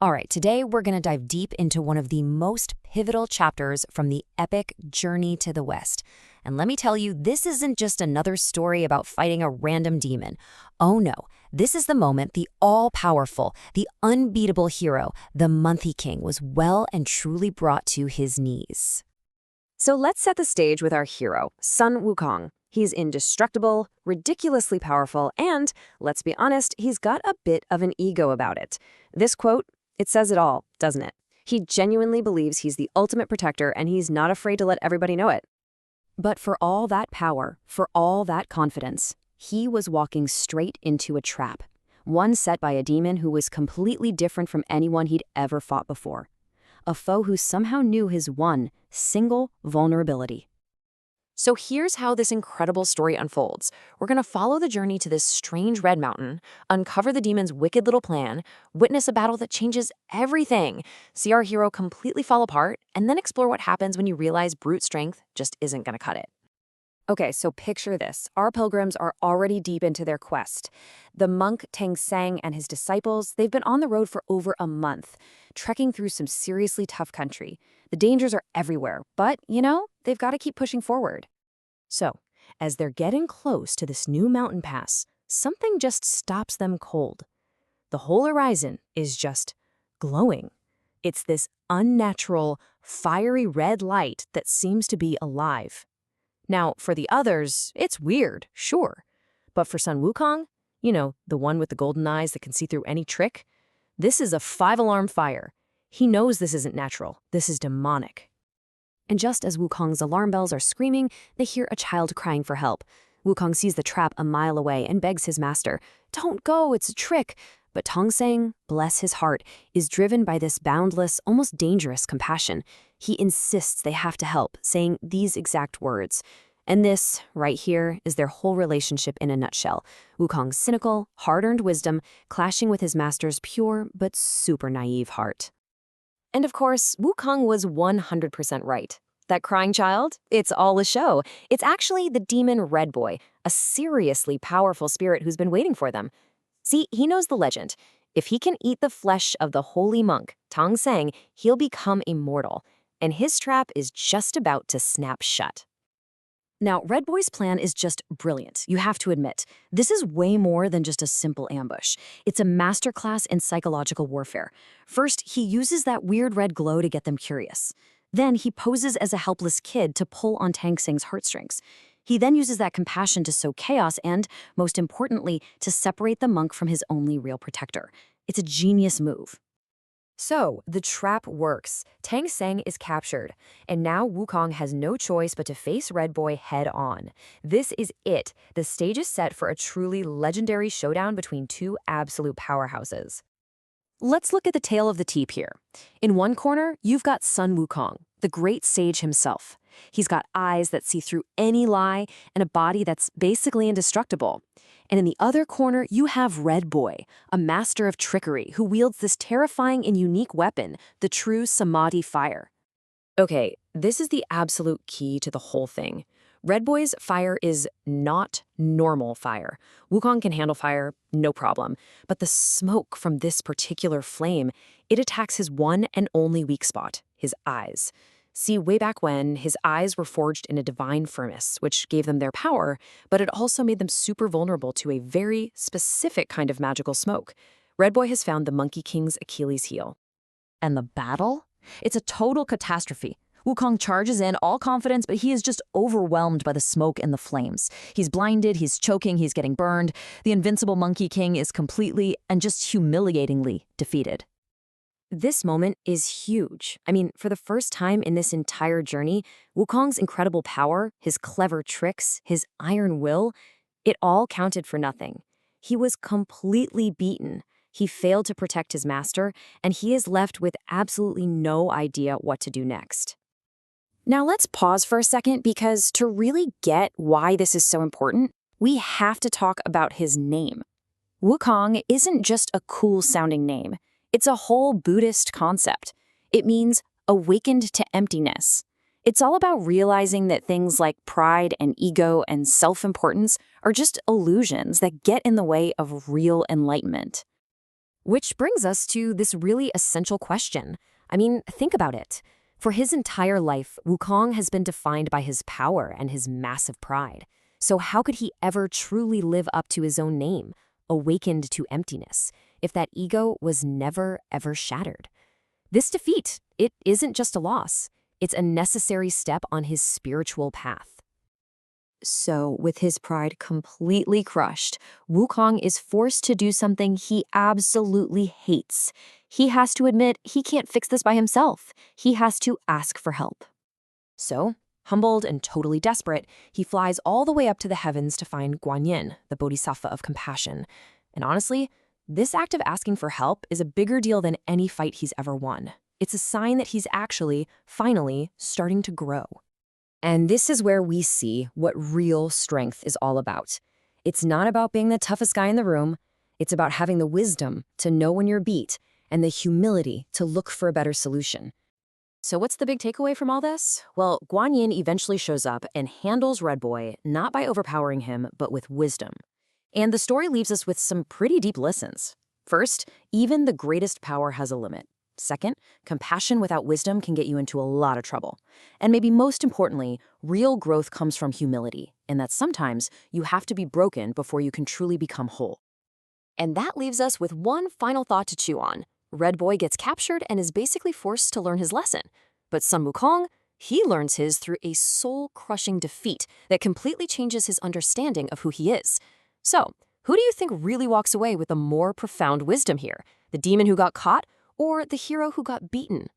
All right, today we're going to dive deep into one of the most pivotal chapters from the epic Journey to the West. And let me tell you, this isn't just another story about fighting a random demon. Oh no, this is the moment the all-powerful, the unbeatable hero, the Monkey King, was well and truly brought to his knees. So let's set the stage with our hero, Sun Wukong. He's indestructible, ridiculously powerful, and, let's be honest, he's got a bit of an ego about it. This quote, it says it all, doesn't it? He genuinely believes he's the ultimate protector, and he's not afraid to let everybody know it. But for all that power, for all that confidence, he was walking straight into a trap. One set by a demon who was completely different from anyone he'd ever fought before. A foe who somehow knew his one single vulnerability. So here's how this incredible story unfolds. We're going to follow the journey to this strange red mountain, uncover the demon's wicked little plan, witness a battle that changes everything, see our hero completely fall apart, and then explore what happens when you realize brute strength just isn't going to cut it. Okay, so picture this. Our pilgrims are already deep into their quest. The monk Tang Seng and his disciples, they've been on the road for over a month, trekking through some seriously tough country. The dangers are everywhere, but, they've got to keep pushing forward. So, as they're getting close to this new mountain pass, something just stops them cold. The whole horizon is just glowing. It's this unnatural, fiery red light that seems to be alive. Now, for the others, it's weird, sure. But for Sun Wukong, the one with the golden eyes that can see through any trick, this is a 5-alarm fire. He knows this isn't natural. This is demonic. And just as Wukong's alarm bells are screaming, they hear a child crying for help. Wukong sees the trap a mile away and begs his master, "Don't go, it's a trick." But Tang Seng, bless his heart, is driven by this boundless, almost dangerous compassion. He insists they have to help, saying these exact words. And this, right here, is their whole relationship in a nutshell. Wukong's cynical, hard-earned wisdom clashing with his master's pure but super naive heart. And of course, Wukong was 100% right. That crying child, it's all a show. It's actually the demon Red Boy, a seriously powerful spirit who's been waiting for them. See, he knows the legend. If he can eat the flesh of the holy monk, Tang Seng, he'll become immortal. And his trap is just about to snap shut. Now, Red Boy's plan is just brilliant, you have to admit. This is way more than just a simple ambush. It's a masterclass in psychological warfare. First, he uses that weird red glow to get them curious. Then he poses as a helpless kid to pull on Tang Seng's heartstrings. He then uses that compassion to sow chaos and, most importantly, to separate the monk from his only real protector. It's a genius move. So, the trap works. Tang Seng is captured, and now Wukong has no choice but to face Red Boy head-on. This is it. The stage is set for a truly legendary showdown between two absolute powerhouses. Let's look at the tale of the tape here. In one corner, you've got Sun Wukong, the great sage himself. He's got eyes that see through any lie and a body that's basically indestructible. And in the other corner, you have Red Boy, a master of trickery who wields this terrifying and unique weapon, the true Samadhi fire. Okay, this is the absolute key to the whole thing. Red Boy's fire is not normal fire. Wukong can handle fire, no problem. But the smoke from this particular flame, it attacks his one and only weak spot, his eyes. See, way back when, his eyes were forged in a divine furnace, which gave them their power, but it also made them super vulnerable to a very specific kind of magical smoke. Red Boy has found the Monkey King's Achilles heel. And the battle? It's a total catastrophe. Wukong charges in, all confidence, but he is just overwhelmed by the smoke and the flames. He's blinded, he's choking, he's getting burned. The invincible Monkey King is completely and just humiliatingly defeated. This moment is huge. I mean, for the first time in this entire journey, Wukong's incredible power, his clever tricks, his iron will, it all counted for nothing. He was completely beaten. He failed to protect his master, and he is left with absolutely no idea what to do next. Now let's pause for a second because to really get why this is so important, we have to talk about his name. Wukong isn't just a cool-sounding name. It's a whole Buddhist concept. It means awakened to emptiness. It's all about realizing that things like pride and ego and self-importance are just illusions that get in the way of real enlightenment. Which brings us to this really essential question. I mean, think about it. For his entire life, Wukong has been defined by his power and his massive pride. So how could he ever truly live up to his own name, awakened to emptiness, if that ego was never, ever shattered? This defeat, it isn't just a loss. It's a necessary step on his spiritual path. So, with his pride completely crushed, Wukong is forced to do something he absolutely hates. He has to admit he can't fix this by himself. He has to ask for help. So, humbled and totally desperate, he flies all the way up to the heavens to find Guanyin, the bodhisattva of compassion. And honestly, this act of asking for help is a bigger deal than any fight he's ever won. It's a sign that he's actually, finally, starting to grow. And this is where we see what real strength is all about. It's not about being the toughest guy in the room. It's about having the wisdom to know when you're beat and the humility to look for a better solution. So what's the big takeaway from all this? Well, Guanyin eventually shows up and handles Red Boy, not by overpowering him, but with wisdom. And the story leaves us with some pretty deep lessons. First, even the greatest power has a limit. Second, compassion without wisdom can get you into a lot of trouble. And maybe most importantly, real growth comes from humility, and that sometimes you have to be broken before you can truly become whole. And that leaves us with one final thought to chew on. Red Boy gets captured and is basically forced to learn his lesson. But Sun Wukong, he learns his through a soul-crushing defeat that completely changes his understanding of who he is. So, who do you think really walks away with a more profound wisdom here? The demon who got caught, or the hero who got beaten?